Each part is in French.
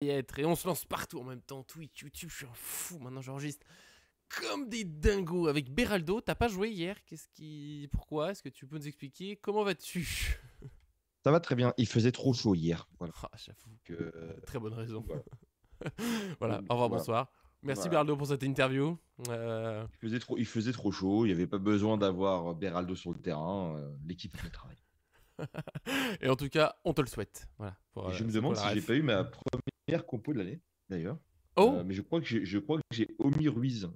y être. Et on se lance partout en même temps. Twitch, YouTube, je suis un fou. Maintenant, j'enregistre comme des dingos avec Beraldo. T'as pas joué hier? Pourquoi? Est-ce que tu peux nous expliquer? Comment vas-tu? Ça va très bien. Il faisait trop chaud hier. Voilà. Ah, j'avoue. Que, Très bonne raison. voilà. Voilà, Donc, au revoir, voilà. bonsoir. Merci Voilà. Beraldo pour cette interview. Euh, Il faisait trop chaud. Il n'y avait pas besoin d'avoir Beraldo sur le terrain. L'équipe a fait le travail. Et en tout cas, on te le souhaite. Voilà, Et je me c'est pour demande la si j'ai ref. pas eu ma première compo de l'année, d'ailleurs. Oh! Mais je crois que j'ai omis Ruiz,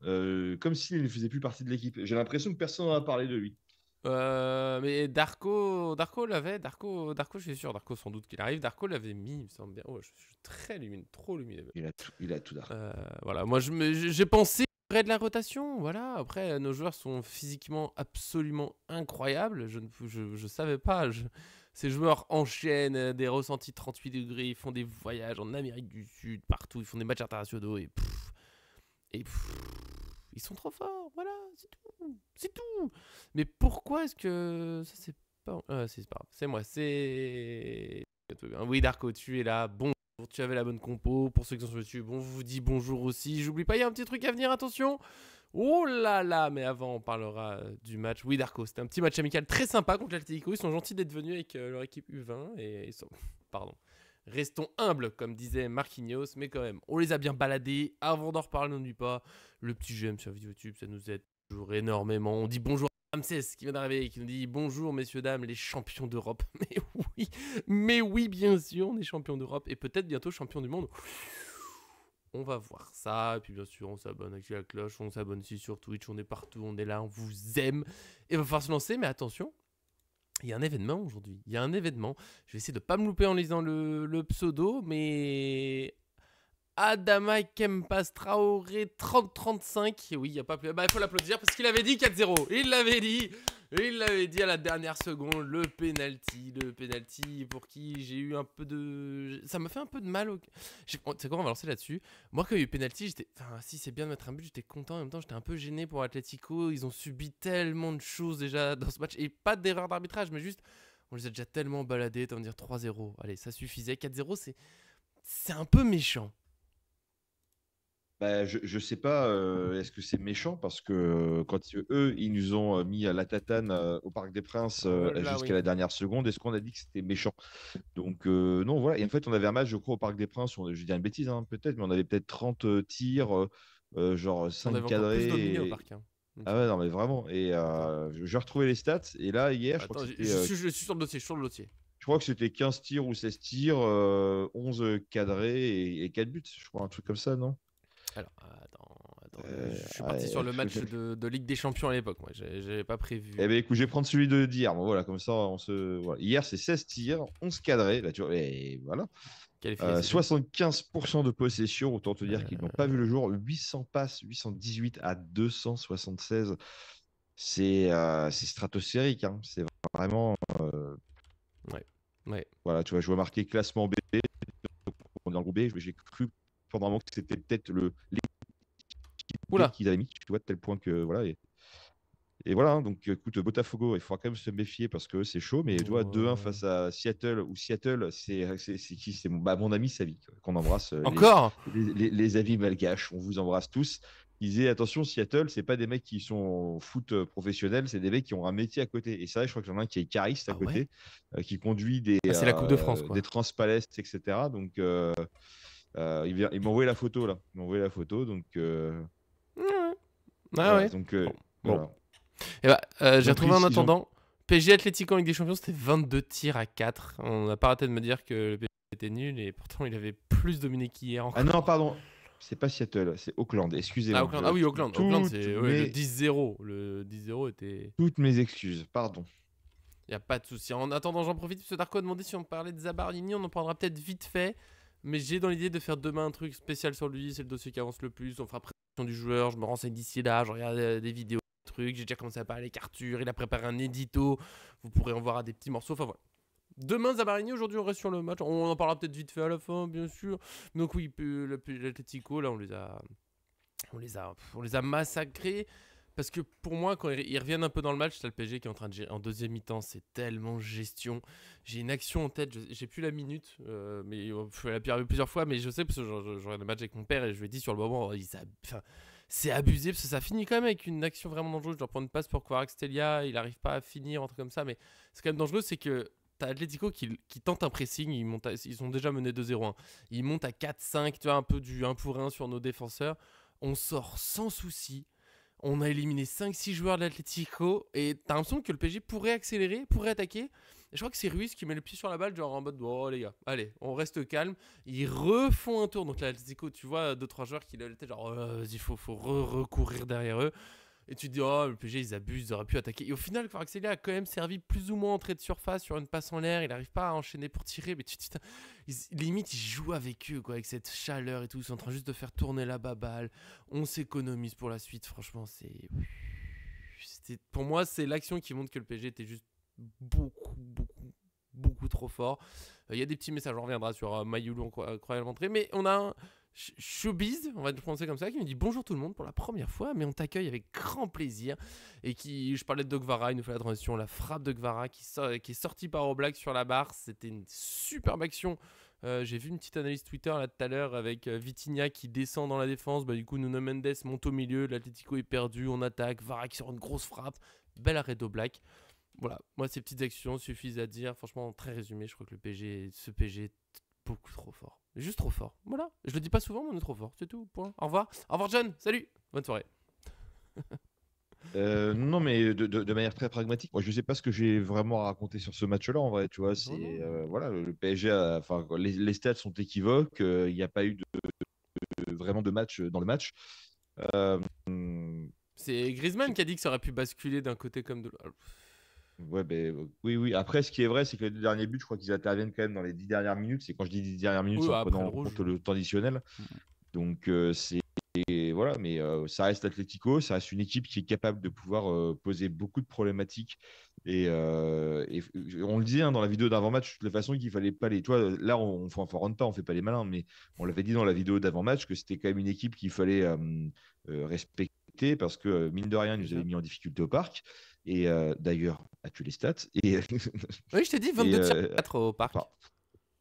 comme s'il ne faisait plus partie de l'équipe. J'ai l'impression que personne n'en a parlé de lui. Mais Darko l'avait. Darko, je suis sûr. Darko, sans doute qu'il arrive. Darko l'avait mis, il me semble bien. Oh, je suis très lumineux, trop lumineux. Il a tout d'art. Voilà, moi, j'ai pensé de la rotation. Voilà, après, nos joueurs sont physiquement absolument incroyables. Je savais pas. Ces joueurs enchaînent des ressentis 38 degrés. Ils font des voyages en Amérique du Sud, partout. Ils font des matchs internationaux et ils sont trop forts, voilà, c'est tout, c'est tout. Mais pourquoi est-ce que ça c'est pas, c'est pas grave, c'est moi, c'est oui Darko, tu es là, bonjour, tu avais la bonne compo. Pour ceux qui sont sur YouTube, on vous dit bonjour aussi. J'oublie pas, il y a un petit truc à venir, attention. Oh là là, mais avant on parlera du match. Oui Darko, c'était un petit match amical très sympa contre l'Atlético. Ils sont gentils d'être venus avec leur équipe U20 et ils sont, pardon. Restons humbles, comme disait Marquinhos, mais quand même, on les a bien baladés. Avant d'en reparler, n'oublie pas le petit j'aime sur YouTube, ça nous aide toujours énormément. On dit bonjour à Ramsès qui vient d'arriver, qui nous dit bonjour messieurs, dames, les champions d'Europe. Mais oui, bien sûr, on est champions d'Europe et peut-être bientôt champions du monde. On va voir ça, et puis bien sûr, on s'abonne avec la cloche, on s'abonne aussi sur Twitch, on est partout, on est là, on vous aime. Et il va falloir se lancer, mais attention, il y a un événement aujourd'hui. Il y a un événement. Je vais essayer de ne pas me louper en lisant le pseudo, mais Adama Kempas Traoré 30-35. Oui, il n'y a pas plus. Bah, il faut l'applaudir parce qu'il avait dit 4-0. Il l'avait dit. Il l'avait dit à la dernière seconde. Le penalty pour qui j'ai eu un peu de. Ça m'a fait un peu de mal. Tu sais quoi, on va lancer là-dessus. Moi, quand il y a eu penalty, j'étais. Enfin, si c'est bien de mettre un but, j'étais content. En même temps, j'étais un peu gêné pour Atletico. Ils ont subi tellement de choses déjà dans ce match. Et pas d'erreur d'arbitrage, mais juste. On les a déjà tellement baladés. T'as envie de dire 3-0. Allez, ça suffisait. 4-0, c'est un peu méchant. Bah, je sais pas, est-ce que c'est méchant parce que quand eux, ils nous ont mis à la tatane au Parc des Princes Là, jusqu'à oui. la dernière seconde, est-ce qu'on a dit que c'était méchant? Donc, non, voilà. Et en fait, on avait un match, je crois, au Parc des Princes, je vais dire une bêtise, hein, peut-être, mais on avait peut-être 30 tirs, genre On 5 avait encore plus cadrés. dominé au parc, hein, il me Ah ouais, semble. non, mais vraiment. Et Attends, je retrouvais les stats. Et là, hier, je crois que attends, c'était, je suis sur le dossier, je crois que c'était 15 tirs ou 16 tirs, 11 cadrés et 4 buts, je crois, un truc comme ça, non? Alors, attends, je suis parti sur Ouais, le match de Ligue des Champions à l'époque. Moi, j'avais pas prévu. eh ben écoute, je vais prendre celui de d'hier. Bon, voilà, comme ça, voilà. Hier, c'est 16 tirs, 11 cadrés. Là, tu vois, et voilà. Qualification. 75% de possession, autant te dire qu'ils n'ont pas vu le jour. 800 passes, 818 à 276. C'est stratosphérique, hein. C'est vraiment. Ouais, ouais. Voilà, tu vois, je vois marqué classement B. On est dans le groupe B. J'ai cru pendant un moment que c'était peut-être l'équipe B Oula. qu'ils avaient mis, tu vois, de tel point que. Voilà. Et voilà, hein, donc écoute, Botafogo, il faudra quand même se méfier parce que c'est chaud, mais tu vois, 2-1 Ouais. face à Seattle, ou Seattle, c'est qui? C'est mon ami Savi, qu'on embrasse, Encore. les avis malgaches, on vous embrasse tous. Ils disaient, attention, Seattle, c'est pas des mecs qui sont foot professionnel, c'est des mecs qui ont un métier à côté. Et ça, je crois qu'il y en a un qui est cariste à Ah ouais. côté, qui conduit des, Ah, c'est la Coupe de France, des quoi. transpalestes, etc. Donc, il m'a envoyé la photo, là. Il m'a envoyé la photo, donc Ouais. Ah voilà. ouais. Donc, Bon. Bon. voilà. Et bah, j'ai Ils ont retrouvé pris, en ils ont, attendant. PSG Atlético en Ligue des Champions, c'était 22 tirs à 4. On n'a pas arrêté de me dire que le PSG était nul et pourtant il avait plus dominé qu'hier Ah non, encore. pardon, c'est pas Seattle, c'est Auckland. Ah, Excusez-moi. Auckland. Ah oui, Auckland. Auckland, Toutes c'est ouais, le mes, 10-0. Le 10-0 était. toutes mes excuses, pardon. Y a pas de souci. En attendant, j'en profite parce que Darko a demandé si on parlait de Zabarrini. On en parlera peut-être vite fait. Mais j'ai dans l'idée de faire demain un truc spécial sur lui. C'est le dossier qui avance le plus. On fera présentation du joueur. Je me renseigne d'ici là. Je regarde des vidéos, des trucs. J'ai déjà commencé à parler avec Arthur. Il a préparé un édito. Vous pourrez en voir à des petits morceaux. Enfin voilà. Demain, Zabarrini. Aujourd'hui, on reste sur le match. On en parlera peut-être vite fait à la fin, bien sûr. Donc oui, l'Atletico, là, on les a massacrés. Parce que pour moi, quand ils reviennent un peu dans le match, t'as le PSG qui est en train de gérer. En deuxième mi-temps, c'est tellement gestion. J'ai une action en tête, j'ai plus la minute, mais il faut la revu plusieurs fois. Mais je sais, parce que je regarde le match avec mon père et je lui ai dit sur le moment, enfin, c'est abusé parce que ça finit quand même avec une action vraiment dangereuse. Je dois prendre une passe pour Kvaratskhelia, il arrive pas à finir, un truc comme ça. Mais c'est quand même dangereux, c'est que t'as Atletico qui tente un pressing, ils sont déjà menés 2-0. Ils montent à 4-5, tu vois, un peu du 1 pour 1 sur nos défenseurs. On sort sans souci. On a éliminé 5-6 joueurs de l'Atlético et t'as l'impression que le PSG pourrait accélérer, pourrait attaquer. Et je crois que c'est Ruiz qui met le pied sur la balle, genre en mode oh les gars, allez, on reste calme. Ils refont un tour. Donc l'Atlético, tu vois, 2-3 joueurs qui étaient genre vas-y, faut recourir derrière eux. Et tu te dis, oh, le PSG, ils abusent, ils auraient pu attaquer. Et au final, Kvaratskhelia a quand même servi plus ou moins entrée de surface sur une passe en l'air. Il n'arrive pas à enchaîner pour tirer. Mais limite, ils jouent avec eux, quoi, avec cette chaleur et tout. Ils sont en train juste de faire tourner la baballe. On s'économise pour la suite. Franchement, pour moi, c'est l'action qui montre que le PSG était juste beaucoup trop fort. Il y a des petits messages, on reviendra sur Mayoulou incroyable entrée. Mais on a un Showbiz, on va le prononcer comme ça, qui me dit bonjour tout le monde pour la première fois, mais on t'accueille avec grand plaisir. Et je parlais de Guevara, il nous fait la transition, la frappe de Guevara qui est sortie par Oblak sur la barre. C'était une superbe action. J'ai vu une petite analyse Twitter là tout à l'heure avec Vitinha qui descend dans la défense. Du coup, Nuno Mendes monte au milieu, l'Atlético est perdu, on attaque. Guevara qui sort une grosse frappe, bel arrêt d'Oblak. Voilà, moi ces petites actions suffisent à dire, franchement, très résumé, je crois que ce PSG est beaucoup trop fort. Juste trop fort. Voilà. Je le dis pas souvent, mais on est trop fort. C'est tout. Point. Au revoir. Au revoir, John. Salut. Bonne soirée. Non, mais de manière très pragmatique, moi je sais pas ce que j'ai vraiment à raconter sur ce match-là en vrai. Tu vois, c'est voilà, le PSG, enfin les stats sont équivoques. Il n'y a pas eu vraiment de match dans le match. Euh, C'est Griezmann qui a dit que ça aurait pu basculer d'un côté comme de l'autre. Ouais, oui. Après, ce qui est vrai, c'est que les deux derniers buts, je crois qu'ils interviennent quand même dans les 10 dernières minutes. C'est quand je dis 10 dernières minutes, Oui, c'est en après prenant le en rouge. compte le temps additionnel. Donc, voilà, mais ça reste Atlético, ça reste une équipe qui est capable de pouvoir poser beaucoup de problématiques. Et on le dit dans la vidéo d'avant-match, de toute façon, qu'il fallait pas les. Toi, là, on rentre pas, on fait pas les malins, mais on l'avait dit dans la vidéo d'avant-match que c'était quand même une équipe qu'il fallait respecter parce que, mine de rien, ils nous avaient mis en difficulté au parc. Et d'ailleurs, as-tu les stats Oui, je t'ai dit 22 tirs 4 au parc. Enfin,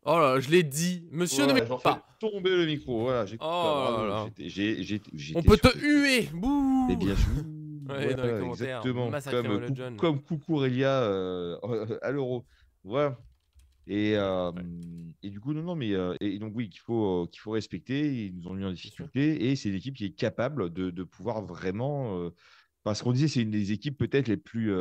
oh là, je l'ai dit. Monsieur ne m'écoute pas. Tomber le micro. Voilà, j'écoute pas. Oh là Bravo. là. On peut te huer. Bouh. Et bien sûr. Ouais, dans les commentaires. Exactement. John. Comme Kukurelia à l'Euro. Voilà. Et du coup, non, mais et donc oui, qu'il faut respecter. Ils nous ont mis en difficulté. Et c'est une équipe qui est capable de pouvoir vraiment. Parce qu'on disait, c'est une des équipes peut-être les plus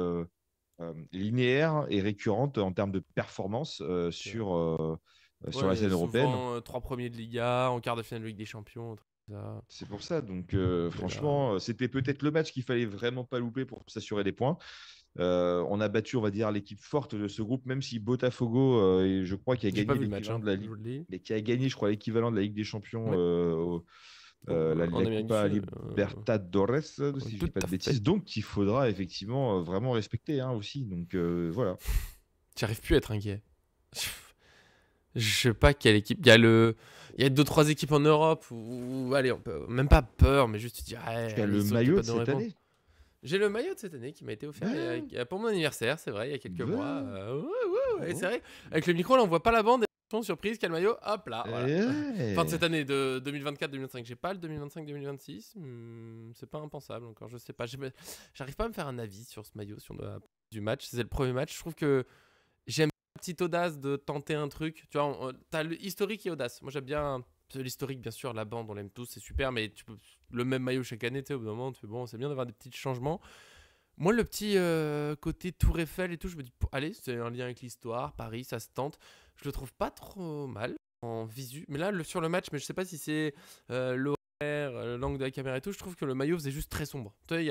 linéaires et récurrentes en termes de performance sur la scène européenne. Souvent 3 premiers de Liga, en quart de finale de Ligue des Champions. C'est pour ça. Donc, franchement, c'était peut-être le match qu'il fallait vraiment pas louper pour s'assurer des points. On a battu, on va dire, l'équipe forte de ce groupe, même si Botafogo, je crois, qui a gagné l'équivalent de la Ligue, mais qui a gagné, je crois, l'équivalent de la Ligue des Champions, la Copa Libertadores, si je ne dis pas de bêtises. Donc, il faudra effectivement vraiment respecter aussi. Donc, voilà. Tu n'arrives plus à être inquiet. Je sais pas quelle équipe. Il y a 2-3 équipes en Europe où allez, on peut même pas peur, mais juste dire. Tu as le maillot de cette année. J'ai le maillot de cette année qui m'a été offert pour mon anniversaire, c'est vrai, il y a quelques mois. Ouais, c'est vrai. Avec le micro, là, on voit pas la bande. Surprise, quel maillot. Hop là. Voilà. Fin de cette année de 2024-2025. J'ai pas le 2025-2026. C'est pas impensable encore. Je sais pas. J'arrive pas à me faire un avis sur ce maillot du match. C'est le premier match. Je trouve que j'aime la petite audace de tenter un truc. Tu vois, t'as le historique et audace. Moi, j'aime bien l'historique, bien sûr. La bande, on l'aime tous, c'est super. Mais tu peux le même maillot chaque année. Tu sais, au bout d'un moment, tu fais bon, c'est bien d'avoir des petits changements. Moi, le petit côté Tour Eiffel et tout, je me dis, allez, c'est un lien avec l'histoire, Paris, ça se tente. Je le trouve pas trop mal en visu. Mais là, sur le match, mais je sais pas si c'est l'horaire, l'angle de la caméra et tout, je trouve que le maillot faisait juste très sombre. Tu sais,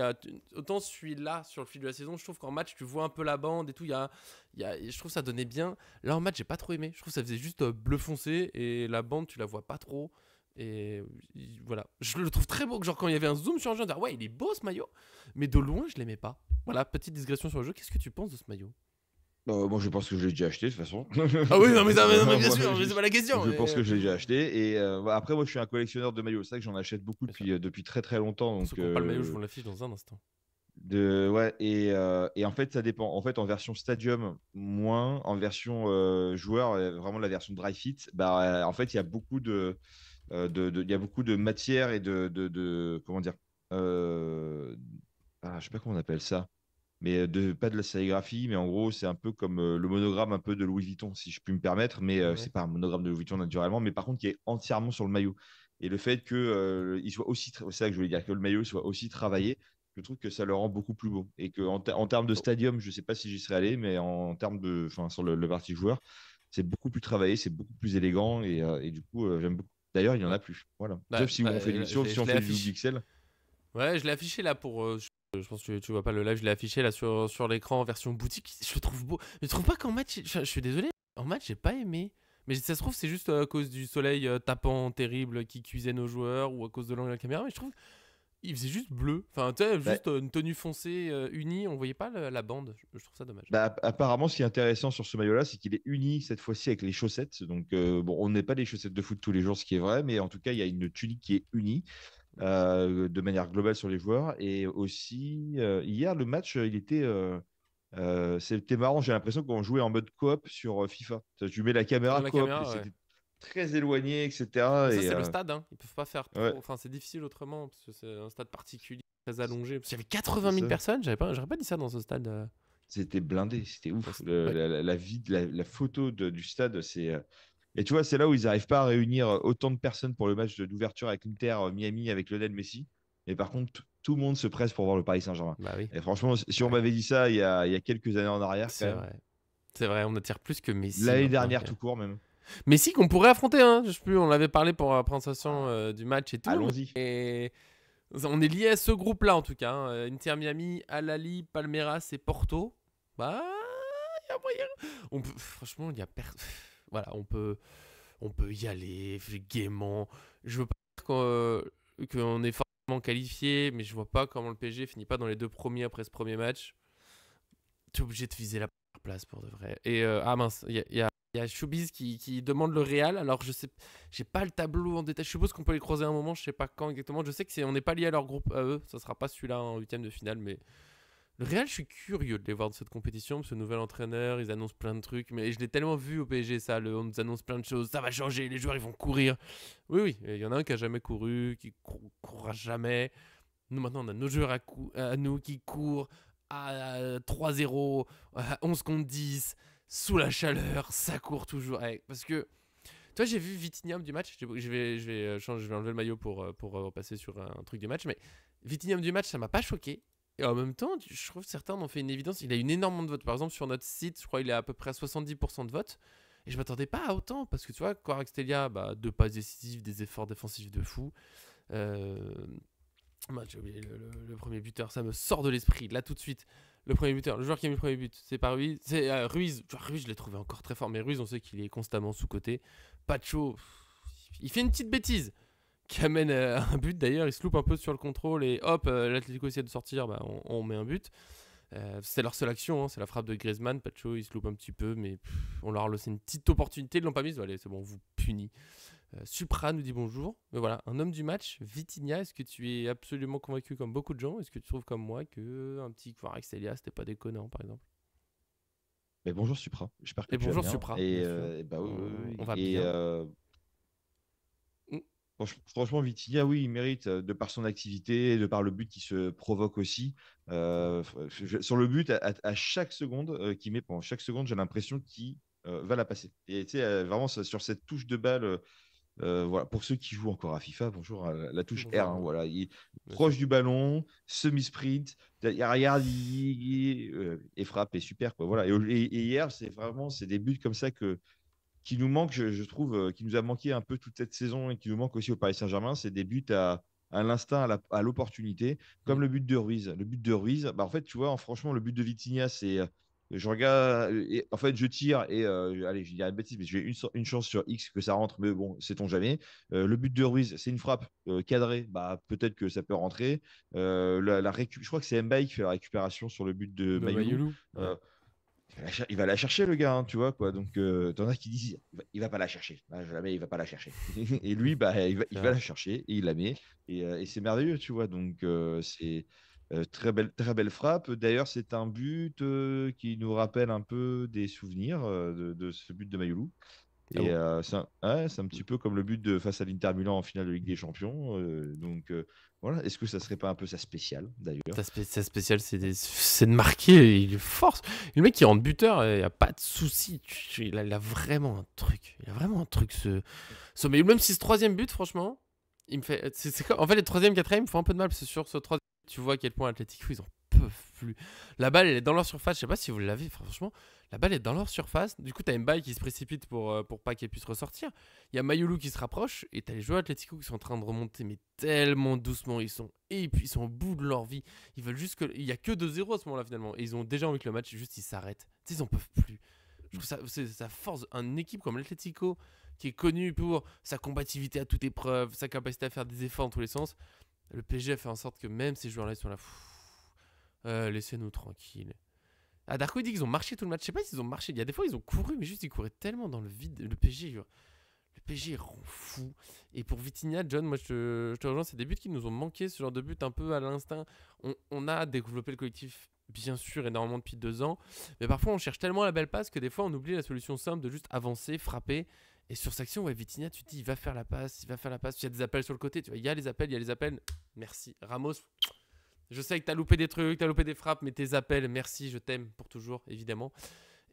autant celui-là, sur le fil de la saison, je trouve qu'en match, tu vois un peu la bande et tout. Je trouve que ça donnait bien. Là, en match, j'ai pas trop aimé. Je trouve que ça faisait juste bleu foncé et la bande, tu la vois pas trop. Et voilà, je le trouve très beau. Genre, quand il y avait un zoom sur un jeu, on dirait, ouais, il est beau ce maillot. Mais de loin, je l'aimais pas. Voilà, petite digression sur le jeu. Qu'est-ce que tu penses de ce maillot? Moi, je pense que je l'ai déjà acheté de toute façon. Ah oui, non, mais bien sûr, c'est pas la question. Je pense que je l'ai déjà acheté. Et après, moi, je suis un collectionneur de maillots. C'est vrai que j'en achète beaucoup depuis très très longtemps. Donc, pas le maillot, je vous l'affiche dans un instant. Ouais, et en fait, ça dépend. En fait, en version Stadium, moins. En version joueur, vraiment la version Dry Fit, bah, en fait, il y a beaucoup il y a beaucoup de matière et comment dire, euh, je sais pas comment on appelle ça, mais pas de la sérigraphie, mais en gros, c'est un peu comme le monogramme un peu de Louis Vuitton, si je puis me permettre, mais Ouais. c'est pas un monogramme de Louis Vuitton naturellement, mais par contre, qui est entièrement sur le maillot. Et le fait que il soit aussi, c'est ça que je voulais dire, que le maillot soit aussi travaillé, je trouve que ça le rend beaucoup plus beau. Et que en termes de Oh. stadium, je sais pas si j'y serais allé, mais en termes de, enfin, sur le parti joueur, c'est beaucoup plus travaillé, c'est beaucoup plus élégant, et du coup, j'aime beaucoup. D'ailleurs, il n'y en Ouais. a plus. Voilà. Bah, Sauf si on fait sauf si je on l'ai fait du affiché. double XL. Ouais, je l'ai affiché là pour. Je pense que tu vois pas le live, je l'ai affiché là sur l'écran en version boutique. Je le trouve beau. Mais je trouve pas qu'en match. Je suis désolé, en match, j'ai pas aimé. Mais ça se trouve, c'est juste à cause du soleil tapant terrible qui cuisait nos joueurs ou à cause de l'angle de la caméra. Mais je trouve il faisait juste bleu. Enfin, tu sais, Bah, juste une tenue foncée unie. On voyait pas la bande. Je trouve ça dommage. Apparemment, ce qui est intéressant sur ce maillot-là, c'est qu'il est uni cette fois-ci avec les chaussettes. Donc, bon, on n'est pas des chaussettes de foot tous les jours, ce qui est vrai, mais en tout cas, il y a une tunique qui est unie de manière globale sur les joueurs. Et aussi, hier, le match, c'était marrant. J'ai l'impression qu'on jouait en mode coop sur FIFA. Tu mets la caméra La coop et caméra, ouais. c'était très éloigné, Mais etc. ça, c'est le stade. Hein. Ils peuvent pas faire Ouais, trop. Enfin, c'est difficile autrement parce que c'est un stade particulier, très c'est allongé. Parce qu'il y avait c'est 80 000 ça. personnes. J'aurais pas dit ça dans ce stade. C'était blindé, c'était Dans ouf. ce- Ouais. La photo du stade, c'est. Et tu vois, c'est là où ils n'arrivent pas à réunir autant de personnes pour le match d'ouverture avec l'Inter Miami avec Lionel Messi. Et par contre, tout le monde se presse pour voir le Paris Saint-Germain. Bah oui. Et franchement, si Bah on oui. m'avait dit ça il y a quelques années en arrière, quand C'est même, vrai. C'est vrai, on attire plus que Messi l'année maintenant. dernière tout court même, Messi qu'on pourrait affronter, hein. Je sais plus, on l'avait parlé pour la présentation ah, du match et tout. allons-y. Mais on est lié à ce groupe-là en tout cas. Hein. Inter Miami, Al Ahly, Palmeiras et Porto. Bah, il y a moyen. Franchement, il y a voilà, on peut y aller gaiement. Je veux pas dire qu'on est forcément qualifié, mais je vois pas comment le PSG finit pas dans les deux premiers après ce premier match. Tu es obligé de viser la première place pour de vrai. Et ah mince, il y a Showbiz qui demande le Real. Alors je sais, j'ai pas le tableau en détail. Je suppose qu'on peut les croiser un moment. Je sais pas quand exactement. Je sais que on n'est pas lié à leur groupe à eux. Ça sera pas celui-là en huitième de finale, mais le Real, je suis curieux de les voir dans cette compétition. Ce nouvel entraîneur, ils annoncent plein de trucs. Mais je l'ai tellement vu au PSG, ça. On nous annonce plein de choses. Ça va changer. Les joueurs, ils vont courir. Oui, oui. Il y en a un qui a jamais couru, qui courra jamais. Nous, maintenant, on a nos joueurs à nous qui courent à 3-0, à 11 contre 10, sous la chaleur, ça court toujours. Ouais, parce que, toi, j'ai vu Vitinha du match. Je vais enlever le maillot pour passer sur un truc du match. Mais Vitinha du match, ça m'a pas choqué. Et en même temps, je trouve que certains en ont fait une évidence. Il a une énorme de vote. Par exemple, sur notre site, je crois qu'il est à peu près à 70% de vote. Et je m'attendais pas à autant. Parce que tu vois, Kvaratskhelia, bah, deux passes décisives, des efforts défensifs de fou. Euh, J'ai oublié le premier buteur, ça me sort de l'esprit, là tout de suite. Le premier buteur, le joueur qui a mis le premier but, c'est pas Ruiz, c'est Ruiz. Ruiz, je l'ai trouvé encore très fort, mais Ruiz, on sait qu'il est constamment sous-côté. Pacho, il fait une petite bêtise qui amène un but d'ailleurs, il se loupe un peu sur le contrôle et hop, l'Atlético essaie de sortir, bah, on met un but. C'est leur seule action, hein, c'est la frappe de Griezmann. Pacho, il se loupe un petit peu, mais on leur a laissé une petite opportunité, ils l'ont pas mise. Allez, c'est bon, on vous punit. Supra nous dit bonjour. Mais voilà, un homme du match, Vitinha, est-ce que tu es absolument convaincu comme beaucoup de gens? Est-ce que tu trouves comme moi que un petit Kvaratskhelia, c'était pas déconnant, par exemple? Mais bonjour Supra, j'espère que Et tu vas bonjour bien. Supra, bien sûr. Bah oui, oui, On oui. va bien. Mm. Franchement, Vitinha, oui, il mérite, de par son activité, de par le but qui se provoque aussi. Sur le but, à chaque seconde qu'il met, pendant chaque seconde, j'ai l'impression qu'il va la passer. Et tu sais, vraiment, sur cette touche de balle, voilà, pour ceux qui jouent encore à FIFA, bonjour, la touche R, Bonjour, hein, voilà, il est bien sûr. proche du ballon, semi-sprint, il regarde, et frappe, et super, quoi. Voilà. Et hier, c'est des buts comme ça qui nous manque, je trouve, qui nous a manqué un peu toute cette saison et qui nous manque aussi au Paris Saint-Germain, c'est des buts à l'instinct, à l'opportunité, Mm. comme le but de Ruiz. Le but de Ruiz, bah, en fait, tu vois, franchement, le but de Vitinha, c'est. Je regarde, en fait, je tire et allez, je dirais une bêtise, mais j'ai une chance sur X que ça rentre, mais bon, sait-on jamais. Le but de Ruiz, c'est une frappe cadrée, bah, peut-être que ça peut rentrer. Je crois que c'est Mbaye qui fait la récupération sur le but de De Mayoulou. Mayulu. Ouais. Euh, il va la chercher, le gars, hein, tu vois, quoi. Donc, t'en as qui disent, il va pas la chercher. Ah, jamais, il va pas la chercher. Et lui, bah, il C'est va vrai. la chercher et il la met. Et c'est merveilleux, tu vois. Donc, c'est. Très belle frappe. D'ailleurs, c'est un but qui nous rappelle un peu des souvenirs de ce but de Mayoulou. Ah Et bon? c'est un petit peu comme le but face à l'Inter Milan en finale de Ligue des Champions. Voilà, est-ce que ça serait pas un peu sa spéciale d'ailleurs? Sa spéciale, c'est de marquer. Il est fort. Le mec qui rentre buteur, il n'y a pas de souci. Il a vraiment un truc. Il a vraiment un truc. Mais même si ce troisième but, franchement, il me fait. En fait, les troisième, quatrième, il me font un peu de mal. Parce que sur ce troisième, tu vois à quel point Atlético, ils en peuvent plus. La balle, elle est dans leur surface. Je sais pas si vous l'avez. Franchement, la balle est dans leur surface. Du coup, t'as Mbaye qui se précipite pour pas qu'elle puisse ressortir. Il y a Mayoulou qui se rapproche. Et t'as les joueurs Atlético qui sont en train de remonter, mais tellement doucement. Ils sont au bout de leur vie. Ils veulent juste que. Il y a que 2-0 à ce moment-là, finalement. Et ils ont déjà envie que le match, juste, ils s'arrêtent. Tu sais, ils en peuvent plus. Je trouve ça force une équipe comme l'Atlético qui est connu pour sa combativité à toute épreuve, sa capacité à faire des efforts dans tous les sens. Le PSG a fait en sorte que même ces joueurs-là, ils sont là. Laissez-nous tranquilles. Ah, Darko il dit qu'ils ont marché tout le match. Je sais pas s'ils ont marché. Il y a des fois, ils ont couru, mais juste ils couraient tellement dans le vide. Le PSG rend fou. Et pour Vitinha, John, moi je te rejoins, c'est des buts qui nous ont manqué, ce genre de but un peu à l'instinct. On a développé le collectif, bien sûr, énormément depuis 2 ans. Mais parfois, on cherche tellement la belle passe que des fois, on oublie la solution simple de juste avancer, frapper. Et sur cette action, ouais, Vitinha, tu te dis, il va faire la passe, il va faire la passe. Il y a des appels sur le côté, tu vois, il y a les appels, il y a les appels. Merci. Ramos, je sais que t'as loupé des trucs, t'as loupé des frappes, mais tes appels, merci, je t'aime pour toujours, évidemment.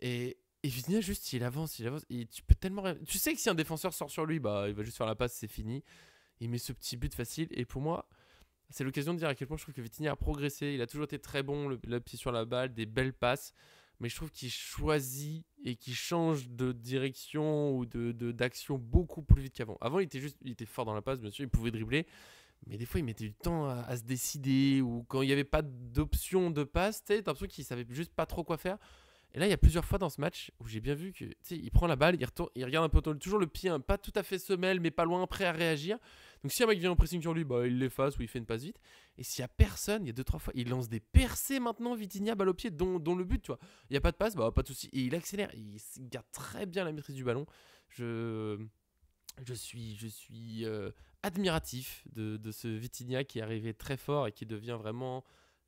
Et Vitinha, juste, il avance, il avance. Et tu peux tellement. Tu sais que si un défenseur sort sur lui, bah, il va juste faire la passe, c'est fini. Il met ce petit but facile. Et pour moi, c'est l'occasion de dire à quel point je trouve que Vitinha a progressé. Il a toujours été très bon, le pied sur la balle, des belles passes. Mais je trouve qu'il choisit et qu'il change de direction ou d'action beaucoup plus vite qu'avant. Avant, il était fort dans la passe, bien sûr, il pouvait dribbler. Mais des fois, il mettait du temps à se décider. Ou quand il n'y avait pas d'option de passe, t'as l'impression qu'il savait juste pas trop quoi faire. Et là, il y a plusieurs fois dans ce match où j'ai bien vu que, tu sais, il prend la balle, il retourne, il regarde un peu toujours le pied, hein, pas tout à fait semelle, mais pas loin, prêt à réagir. Donc si un mec vient en pressing sur lui, bah, il l'efface ou il fait une passe vite. Et s'il y a personne, il y a 2-3 fois, il lance des percées maintenant, Vitinha, balle au pied, dont le but, tu vois. Il n'y a pas de passe, bah pas de souci. Et il accélère, il garde très bien la maîtrise du ballon. Je, je suis admiratif de ce Vitinha qui est arrivé très fort et qui devient vraiment